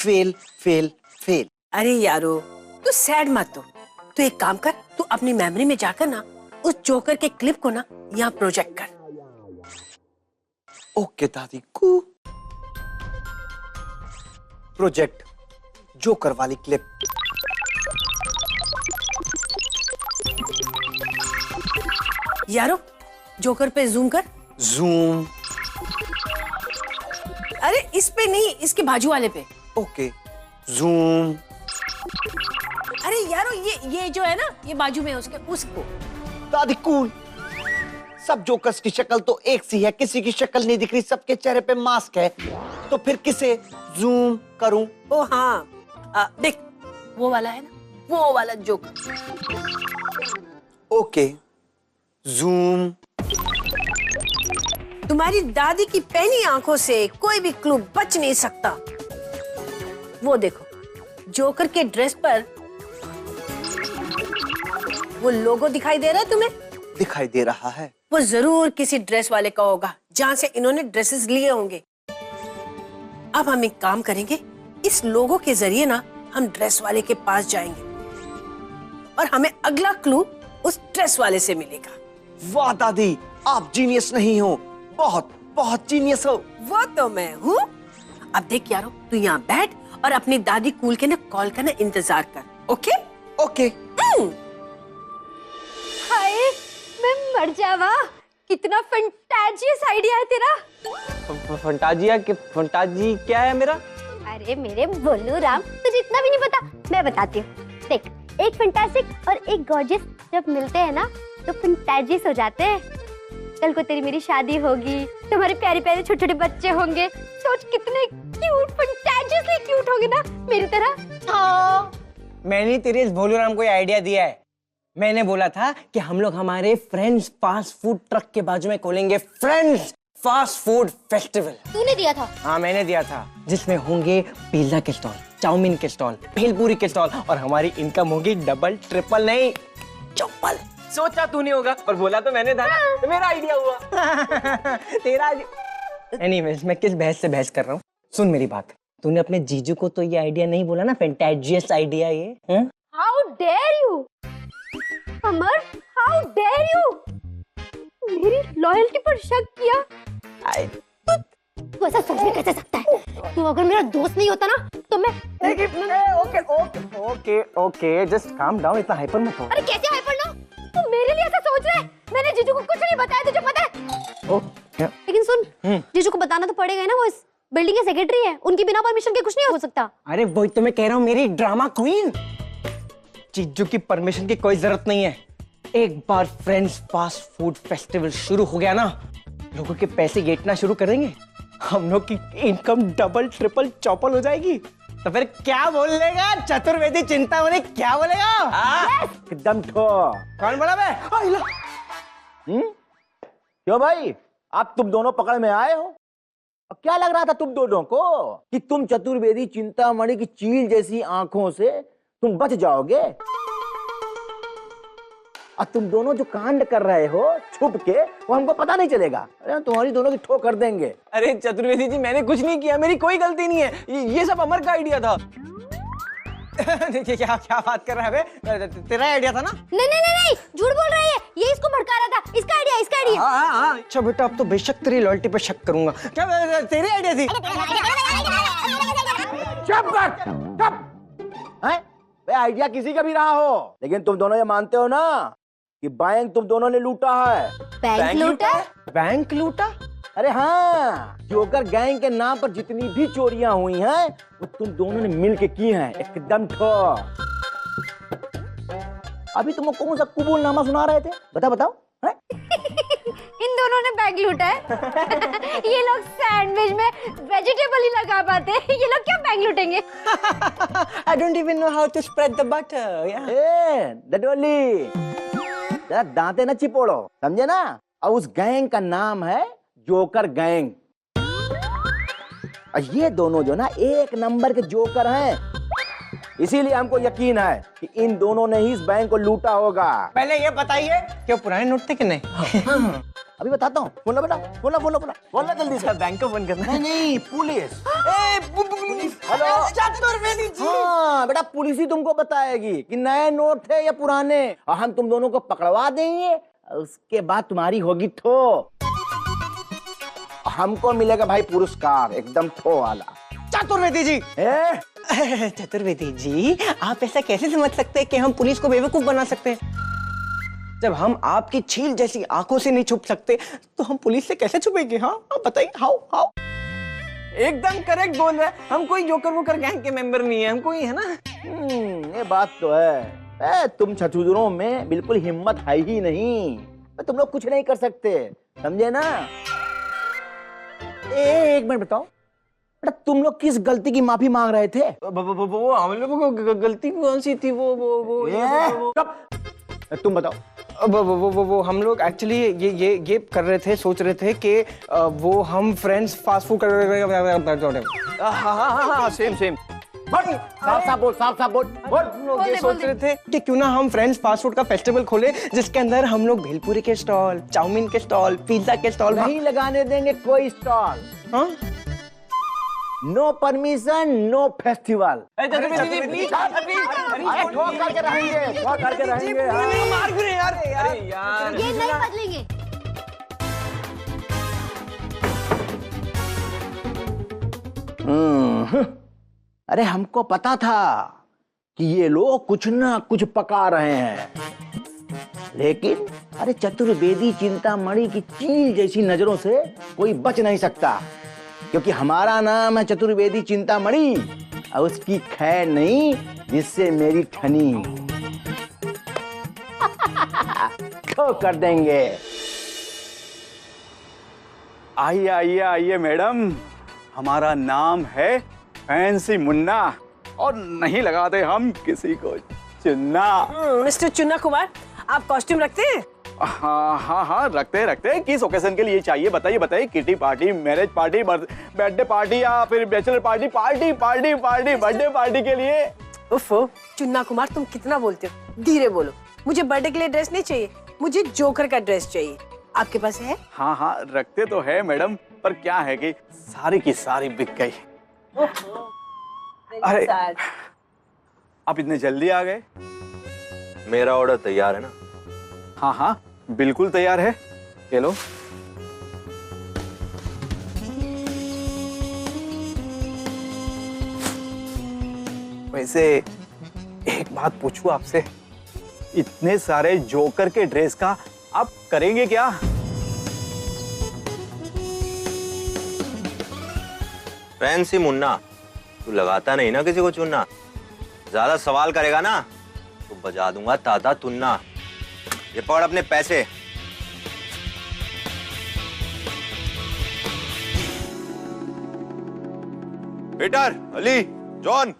Fail fail fail. अरे यारो तू सैड मत हो, तू एक काम कर, तू अपनी मेमोरी में जाकर ना उस जोकर के क्लिप को ना यहाँ प्रोजेक्ट कर। ओके दादी कू। प्रोजेक्ट जोकर वाली क्लिप। यारो जोकर पे जूम कर। जूम। अरे इस पे नहीं, इसके बाजू वाले पे। Okay zoom. अरे यारो ये जो है ना, ये बाजू में उसके, उसको। दादी कूल। सब जोकर्स की शक्ल तो एक सी है, किसी की शक्ल नहीं दिख रही, सबके चेहरे पे मास्क है, तो फिर किसे जूम करूं? ओ हाँ, देख वो वाला है ना, वो वाला जोकर। Okay zoom. तुम्हारी दादी की पैनी आंखों से कोई भी क्लू बच नहीं सकता। वो देखो जोकर के ड्रेस पर वो लोगो दिखाई दे रहा है तुम्हें? दिखाई दे रहा है। वो जरूर किसी ड्रेस वाले का होगा जहां से इन्होंने ड्रेसेस लिए होंगे। अब हम एक काम करेंगे, इस लोगो के जरिए ना हम ड्रेस वाले के पास जाएंगे और हमें अगला क्लू उस ड्रेस वाले से मिलेगा। वाह दादी, आप जीनियस नहीं हो, बहुत बहुत जीनियस हो। वो तो मैं हूँ। अब देख यारो, तू यहाँ बैठ और अपनी दादी कूल के ना कॉल का ना इंतजार कर। Okay okay. हाय मैं मर जावा, कितना फंटाजियस आइडिया है तेरा। फंटाजिया के फंटाजी क्या है मेरा? अरे मेरे बोलू राम, तुझे इतना भी नहीं पता, मैं बताती हूँ। देख, एक फंटास्टिक और एक गॉर्जियस जब मिलते हैं ना तो फंटाजियस हो जाते हैं। कल को तेरी मेरी शादी होगी, तुम्हारे प्यारे प्यारे छोटे छोटे बच्चे होंगे, सोच कितने क्यूट, फंटाजियसली क्यूट होंगे ना मेरी तरह। हाँ, मैंने तेरे इस भोलूराम को आइडिया दिया है। मैंने बोला था कि हम लोग हमारे फ्रेंड्स फास्ट फूड ट्रक के बाजू में खोलेंगे फ्रेंड्स फास्ट फूड फेस्टिवल। तूने दिया था? हाँ मैंने दिया था, जिसमें होंगे पिज्जा के स्टॉल, चाउमीन के स्टॉल, भेलपूरी के स्टॉल और हमारी इनकम होगी डबल ट्रिपल नहीं चौपल। सोचा तूने होगा और बोला तो मैंने था, तो मेरा आइडिया हुआ। तेरा एनीवेज, मैं किस बहस से बहस कर रहा हूँ, सुन मेरी बात। तूने अपने जीजू को तो ये आइडिया नहीं बोला ना, फैंटाजियस आइडिया ये। How dare you Amar, how dare you मेरी लॉयल्टी पर शक किया। तू ऐसा सोच कैसे सकता है? तू अगर मेरा दोस्त नहीं होता ना तो मैं okay okay okay okay, just calm down, इतना हाइपर मत हो। अरे कैसे हाइपर ना, तू मेरे लिए ऐसा सोच रहा है? मैंने जीजू को कुछ नहीं बताया, तुझे पता है? ओके लेकिन सुन, जीजू को बताना तो पड़ेगा ना, वो इस बिल्डिंग के सेक्रेटरी है, उनकी बिना परमिशन के कुछ नहीं हो सकता। अरे वही तो मैं कह रहा हूँ, मेरी ड्रामा क्वीन। जीजू की परमिशन की कोई जरूरत नहीं है। एक बार फ्रेंड्स फास्ट फूड फेस्टिवल शुरू हो गया ना, लोगों के पैसे गेटना शुरू कर देंगे, हम लोग की इनकम डबल ट्रिपल चौपल हो जाएगी। तो फिर क्या बोल लेगा चतुर्वेदी चिंतामणि, क्या बोलेगा? एकदम ठो। कौन बोला बे? क्यों भाई, आप तुम दोनों पकड़ में आए हो? अब क्या लग रहा था तुम दोनों को कि तुम चतुर्वेदी चिंतामणि की चील जैसी आंखों से तुम बच जाओगे? और तुम दोनों जो कांड कर रहे हो छुप के, वो हमको पता नहीं चलेगा। अरे तुम्हारी दोनों की ठोक कर देंगे। अरे चतुर्वेदी जी, मैंने कुछ नहीं किया, मेरी कोई गलती नहीं है, ये सब अमर का आइडिया था। देखिए क्या क्या बात कर रहा है बे? तेरा आइडिया था ना? नहीं नहीं नहीं नहीं, झूठ बोल रही है, ये इसको भड़का रहा था, इसका आइडिया, इसका आइडिया। हाँ, अच्छा बेटा, अब तो बेशक तेरी लॉयल्टी पे शक करूंगा। क्या तेरी आइडिया थी? आइडिया किसी का भी रहा हो, लेकिन तुम दोनों ये मानते हो ना कि बैंक तुम दोनों ने लूटा है। बैंक लूटा? बैंक लूटा? अरे हाँ, जोकर गैंग के नाम पर जितनी भी चोरियां हुई हैं वो तुम दोनों ने मिलके की हैं, एकदम ठो। अभी तुम कौन सा कबूलनामा सुना रहे थे? बताओ। इन दोनों ने बैंक लूटा है। ये लोग सैंडविच में वेजिटेबल ही लगा पाते हैं, ये लोग क्या bank लूटेंगे? I don't even know how to spread the butter. Yeah. Dadoli, जरा दांते न चिपोड़ो, समझे ना? और उस गैंग का नाम है जोकर गैंग। और ये दोनों जो ना एक नंबर के जोकर हैं, इसीलिए हमको यकीन है कि इन दोनों ने ही इस बैंक को लूटा होगा। पहले ये बताइए कि पुराने नोट थे कि नहीं? अभी बताता हूँ, बोला बेटा, बोला जल्दी से। बैंक को फोन करना। नहीं, police. Police. Hello Chaturvedi ji. हाँ बेटा, पुलिस ही तुमको बताएगी कि नए नोट थे या पुराने, और हम तुम दोनों को पकड़वा देंगे। उसके बाद तुम्हारी होगी ठो, हमको मिलेगा भाई पुरस्कार एकदम ठो वाला। चतुर्वेदी जी, चतुर्वेदी जी, आप ऐसा कैसे समझ सकते हैं कि हम पुलिस को बेवकूफ बना सकते हैं? जब हम आपकी छील जैसी आंखों से नहीं छुप सकते तो हम पुलिस से कैसे छुपेंगे? हाँ आप बताइए। How how? एकदम करेक्ट बोल रहे हैं। हम कोई जोकर वोकर गैंग के मेंबर नहीं है, हम कोई है ना। ये बात तो है। तुम छछूदरों में बिल्कुल हिम्मत है ही नहीं, तुम लोग कुछ नहीं कर सकते, समझे ना? एक मिनट बताओ बेटा, तुम लोग किस गलती की माफी मांग रहे थे? वो हम लोगों को गलती कौन सी थी? तुम बताओ। वो हम लोग एक्चुअली ये कर रहे थे, सोच रहे थे कि वो हम फ्रेंड्स फास्ट फूड सेम साफ बोल। हम लोग ये सोच रहे थे कि क्यों ना हम फ्रेंड्स फास्ट फूड का फेस्टिवल खोले, जिसके अंदर हम लोग भेलपुरी के स्टॉल, चाउमीन के स्टॉल, पिज्जा के स्टॉल नहीं लगाने देंगे कोई स्टॉल। हाँ? No permission, no festival. ये नहीं बदलेंगे। अरे हमको पता था कि ये लोग कुछ ना कुछ पका रहे हैं, लेकिन अरे चतुर्वेदी चिंतामणि की चील जैसी नजरों से कोई बच नहीं सकता, क्योंकि हमारा नाम है चतुर्वेदी चिंतामणि, और उसकी खैर नहीं जिससे मेरी ठनी तो कर देंगे। आइए आइए आइए मैडम, हमारा नाम है फैंसी मुन्ना, और नहीं लगाते हम किसी को चुन्ना। मिस्टर चुन्ना कुमार, आप कॉस्ट्यूम रखते हैं? हाँ रखते। किस ओकेजन के लिए चाहिए बताइए? Kitty party, marriage party, birthday party, या फिर बैचलर पार्टी, बर्थडे पार्टी के लिए? उफ, चुन्ना कुमार तुम कितना बोलते हो, धीरे बोलो। मुझे बर्थडे के लिए ड्रेस नहीं चाहिए, मुझे जोकर का ड्रेस चाहिए। आपके पास है? हाँ रखते तो है मैडम, पर क्या है कि सारी की सारी बिक गई। अरे आप इतने जल्दी आ गए? मेरा ऑर्डर तैयार है ना? हाँ बिल्कुल तैयार है, ये लो। वैसे एक बात पूछूं आपसे, इतने सारे जोकर के ड्रेस का आप करेंगे क्या? फैंसी मुन्ना, तू लगाता नहीं ना किसी को चुन्ना? ज्यादा सवाल करेगा ना तो बजा दूंगा ताता तुन्ना। ये पकड़ अपने पैसे। Peter, Ali, John.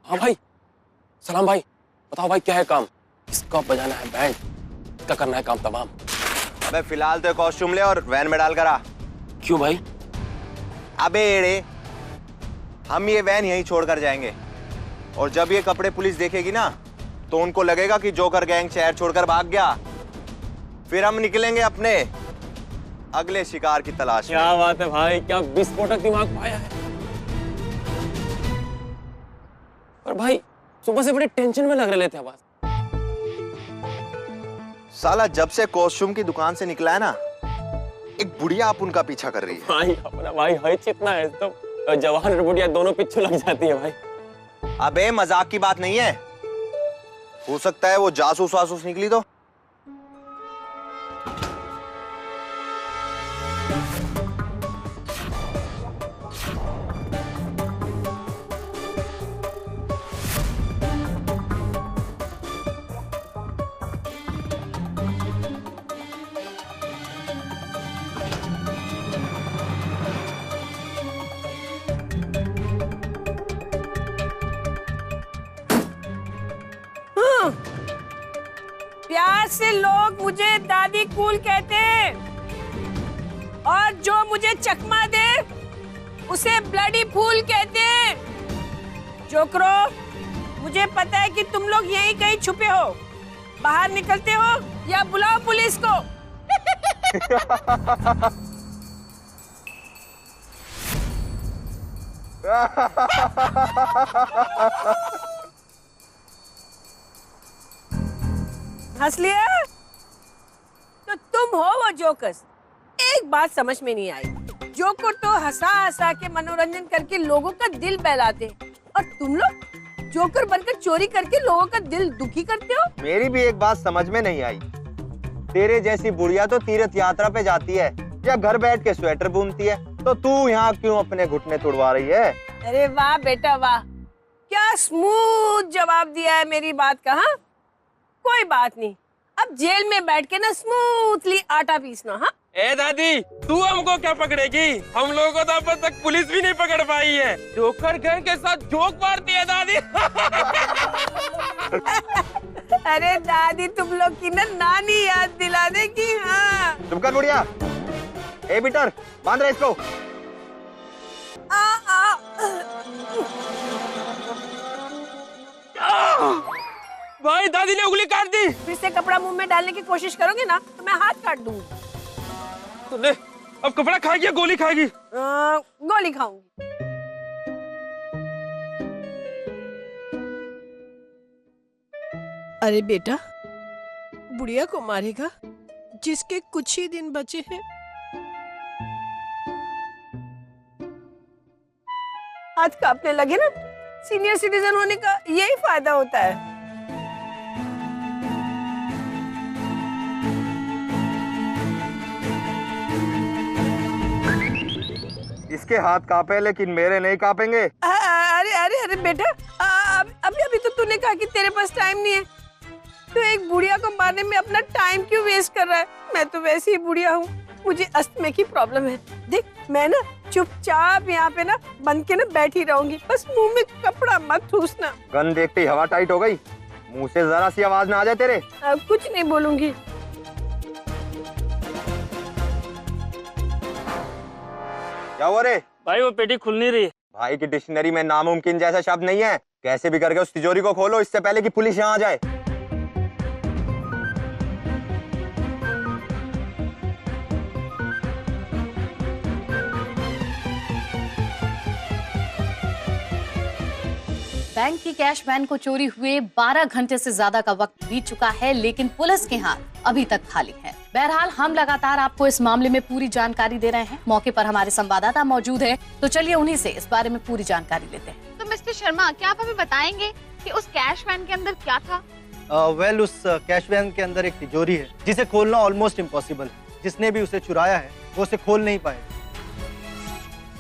हाँ भाई। सलाम भाई, बताओ भाई क्या है काम? इसका बजाना है बैंड, इसका करना है काम तमाम। अबे फिलहाल तो कॉस्ट्यूम ले और वैन में डाल कर आ। क्यों भाई? अबे एड़े, हम ये वैन यहीं छोड़कर जाएंगे, और जब ये कपड़े पुलिस देखेगी ना तो उनको लगेगा कि जोकर गैंग शहर छोड़कर भाग गया। फिर हम निकलेंगे अपने अगले शिकार की तलाश में। क्या बात है भाई, क्या विस्फोटक दिमाग पाया है। और भाई सुबह से बड़े टेंशन में लग रहे थे बस। साला जब से कॉस्ट्यूम की दुकान से निकला है ना, एक बुढ़िया आप उनका पीछा कर रही है। भाई अपना भाई है चितना है तो जवान और बुढ़िया दोनों पीछे लग जाती है भाई। अबे मजाक की बात नहीं है, हो सकता है वो जासूस वासूस निकली तो। प्यार से लोग मुझे दादी कूल कहते हैं, और जो मुझे चकमा दे उसे ब्लडी फूल कहते हैं। जोकरो, मुझे पता है कि तुम लोग यहीं कहीं छुपे हो, बाहर निकलते हो या बुलाओ पुलिस को। हंस लिया? तो तुम हो वो जोकर्स। एक बात समझ में नहीं आई, जोकर तो हंसा हंसा के मनोरंजन करके लोगों का दिल बहलाते, और तुम लोग जोकर बनकर चोरी करके लोगों का दिल दुखी करते हो। मेरी भी एक बात समझ में नहीं आई। तेरे जैसी बुढ़िया तो तीर्थ यात्रा पे जाती है या घर बैठ के स्वेटर बुनती है, तो तू यहाँ क्यों अपने घुटने तुड़वा रही है? अरे वाह बेटा वाह, क्या स्मूथ जवाब दिया है मेरी बात का। हाँ, कोई बात नहीं, अब जेल में बैठ के ना स्मूथली आटा पीसना। हाँ ए दादी, तू हमको क्या पकड़ेगी? हम लोगों को तो अब तक पुलिस भी नहीं पकड़ पाई है। जोकर गैंग के साथ जोक मारती है दादी। अरे दादी तुम लोग की ना नानी याद दिला देगी। हाँ चुप कर बुढ़िया। ए पीटर, बांध रहे इसको। भाई दादी ने उंगली काट दी। फिर से कपड़ा मुंह में डालने की कोशिश करोगे ना तो मैं हाथ काट दूंगी। तो ले, अब कपड़ा खाएगी या गोली खाएगी? गोली खाऊंगी। अरे बेटा, बुढ़िया को मारेगा जिसके कुछ ही दिन बचे हैं। हाथ कांपने लगे ना, सीनियर सिटीजन होने का यही फायदा होता है। इसके हाथ कांपे लेकिन मेरे नहीं कांपेंगे। अरे अरे अरे बेटा, अभी अभी तो तूने कहा कि तेरे पास टाइम नहीं है, तो एक बुढ़िया को मारने में अपना टाइम क्यों वेस्ट कर रहा है? मैं तो वैसे ही बुढ़िया हूँ, मुझे अस्थमा की प्रॉब्लम है। देख मैं ना चुपचाप यहाँ पे ना बन के ना बैठी रहूंगी, बस मुंह में कपड़ा मत ठूसना। गन देखते ही हवा टाइट हो गई, मुंह से जरा सी आवाज ना आ जाए तेरे। कुछ नहीं बोलूंगी। क्या हुआ रे? भाई वो पेटी खुल नहीं रही। भाई की डिक्शनरी में नामुमकिन जैसा शब्द नहीं है। कैसे भी करके उस तिजोरी को खोलो इससे पहले कि पुलिस यहाँ आ जाए। बैंक की कैश वैन को चोरी हुए 12 घंटे से ज्यादा का वक्त बीत चुका है, लेकिन पुलिस के हाथ अभी तक खाली है। बहरहाल हम लगातार आपको इस मामले में पूरी जानकारी दे रहे हैं। मौके पर हमारे संवाददाता मौजूद है, तो चलिए उन्हीं से इस बारे में पूरी जानकारी लेते हैं। तो मिस्टर शर्मा, क्या आप हमें बताएंगे कि उस कैश वैन के अंदर क्या था? उस कैश वैन के अंदर एक तिजोरी है जिसे खोलना ऑलमोस्ट इम्पॉसिबल है। जिसने भी उसे चुराया है वो उसे खोल नहीं पाए।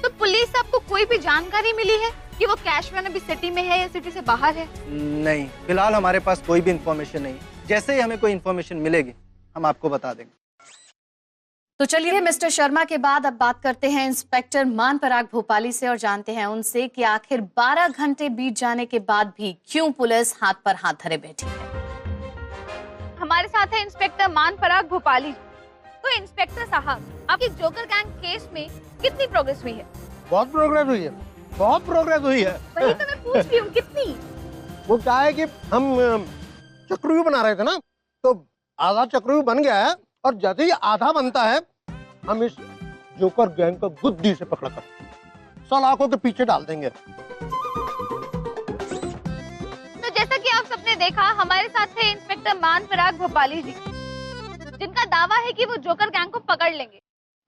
तो पुलिस से आपको कोई भी जानकारी मिली है कि वो कैश वैन अभी सिटी में है या सिटी से बाहर है? नहीं, फिलहाल हमारे पास कोई भी इंफॉर्मेशन नहीं। जैसे ही हमें कोई इंफॉर्मेशन मिलेगी हम आपको बता देंगे। तो चलिए मिस्टर शर्मा के बाद अब बात करते हैं इंस्पेक्टर मानपराग भोपाली से और जानते हैं उनसे कि आखिर 12 घंटे बीत जाने के बाद भी क्यों पुलिस हाथ पर हाथ धरे बैठी है। हमारे साथ है इंस्पेक्टर मानपराग भोपाली। तो इंस्पेक्टर साहब, आपकी जोकर गैंग केस में कितनी प्रोग्रेस हुई है? बहुत प्रोग्रेस हुई है, बहुत प्रोग्रेस हुई है। वही तो मैं पूछ रही हूँ, कितनी? वो क्या है कि हम चक्रव्यूह बना रहे थे ना, तो आधा चक्रव्यूह बन गया है और जैसे ही आधा बनता है हम इस जोकर गैंग को गुद्दी से पकड़कर सलाखों के पीछे डाल देंगे। तो जैसा कि आप सबने देखा, हमारे साथ थे इंस्पेक्टर मानपराग भोपाली जी, जिनका दावा है कि वो जोकर गैंग को पकड़ लेंगे।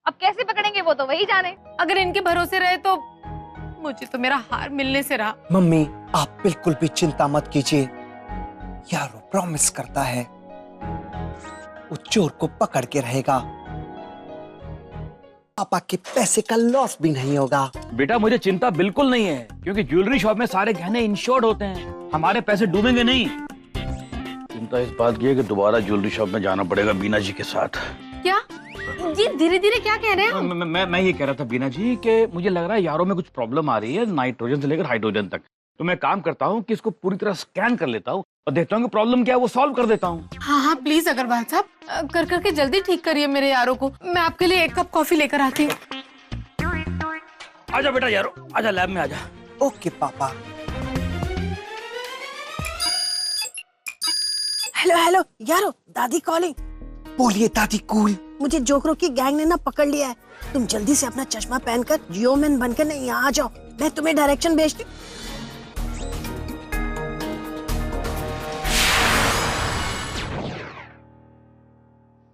अब कैसे पकड़ेंगे वो तो वही जाने। अगर इनके भरोसे रहे तो मुझे तो मेरा हार मिलने से रहा। मम्मी आप बिल्कुल भी चिंता मत कीजिए, यारो प्रॉमिस करता है वो चोर को पकड़ के रहेगा। पापा के पैसे का लॉस भी नहीं होगा। बेटा मुझे चिंता बिल्कुल नहीं है, क्योंकि ज्वेलरी शॉप में सारे गहने इंश्योर्ड होते हैं, हमारे पैसे डूबेंगे नहीं। चिंता इस बात की है कि दोबारा ज्वेलरी शॉप में जाना पड़ेगा बीना जी के साथ। क्या जी धीरे धीरे क्या कह रहे हैं? मैं ये कह रहा था बीना जी कि मुझे लग रहा है यारों में कुछ प्रॉब्लम आ रही है, नाइट्रोजन से लेकर हाइड्रोजन तक। तो मैं काम करता हूँ कि इसको पूरी तरह स्कैन कर लेता हूँ और देखता हूँ कि प्रॉब्लम क्या है, वो सॉल्व कर देता हूँ। हाँ हाँ प्लीज अग्रवाल साहब, कर करके जल्दी ठीक करिए मेरे यारों को। मैं आपके लिए 1 कप कॉफी लेकर आती हूँ। आजा बेटा यारो, आजा लैब में आजा। ओके पापा। हेलो हेलो यारो, दादी कॉलिंग। बोलिए दादी कूल। मुझे जोकरों की गैंग ने ना पकड़ लिया है। तुम जल्दी से अपना चश्मा पहनकर जियो मैन बनकर नहीं यहाँ आ जाओ, मैं तुम्हें डायरेक्शन भेजती।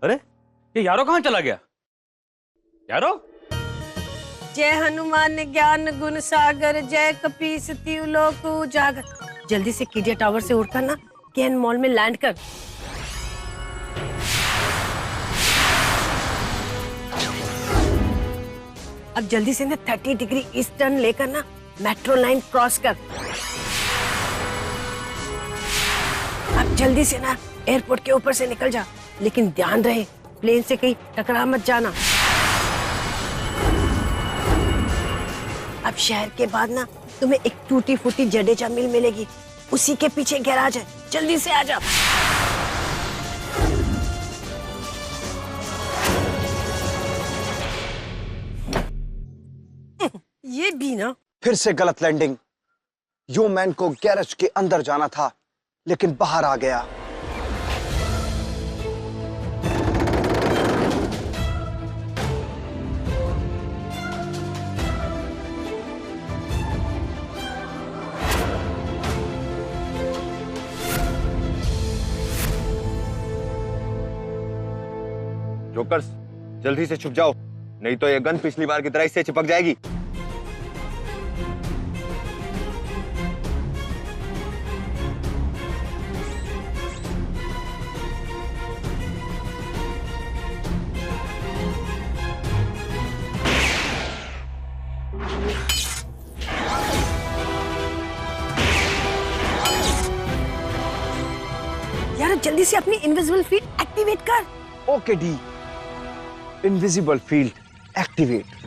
अरे ये यारो कहाँ चला गया? यारो? जय हनुमान ज्ञान गुण सागर, जय कपीस तिहु लोक उजागर। जल्दी से कीडिया टावर से उड़कर ना केन मॉल में लैंड कर। अब जल्दी से ना 30 डिग्री ईस्ट टर्न लेकर ना मेट्रो लाइन क्रॉस कर। अब जल्दी से ना एयरपोर्ट के ऊपर से निकल जा, लेकिन ध्यान रहे प्लेन से कहीं टकरा मत जाना। अब शहर के बाद ना तुम्हें एक टूटी फूटी जडेजा मिल मिलेगी, उसी के पीछे गैराज है, जल्दी से आ जा। ये भी ना फिर से गलत लैंडिंग। यो मैन को गैरेज के अंदर जाना था लेकिन बाहर आ गया। जोकर्स जल्दी से छुप जाओ, नहीं तो ये गन पिछली बार की तरह इससे चिपक जाएगी। यार जल्दी से अपनी इनविजिबल फील्ड एक्टिवेट कर। Okay D, invisible field activate.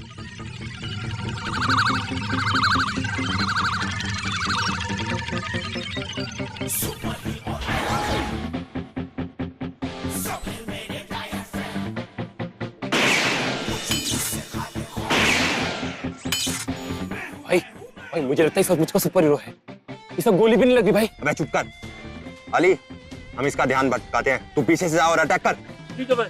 भाई मुझे लगता है सब मुझको सुपर हीरो है। ये सब गोली भी नहीं लगी भाई। अबे चुप कर अली, हम इसका ध्यान भटकाते हैं, तू पीछे से जा और अटैक कर। ठीक है भाई।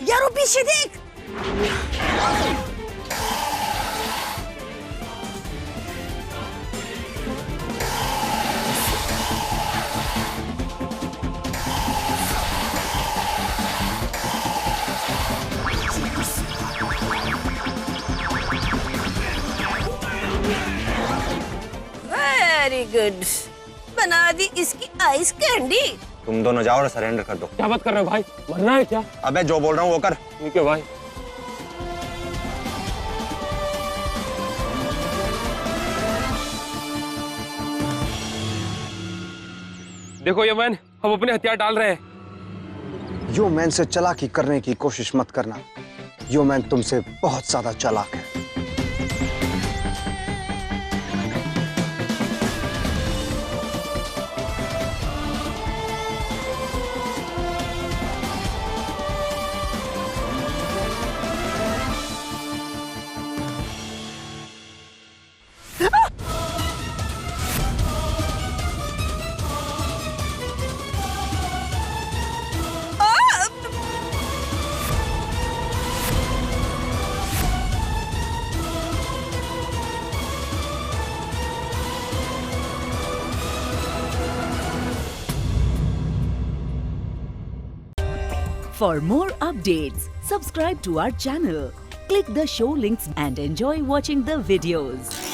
यारो पीछे देख। वेरी गुड, बना दी इसकी आइस कैंडी। तुम दोनों जाओ और सरेंडर कर दो। क्या बात कर रहे हो भाई, मरना है क्या? अबे जो बोल रहा हूँ वो कर। ठीक है भाई। देखो ये मैन, हम अपने हथियार डाल रहे हैं। यो मैन से चालाकी करने की कोशिश मत करना, यो मैन तुमसे बहुत ज्यादा चालाक है। For more updates, subscribe to our channel, click the show links and enjoy watching the videos.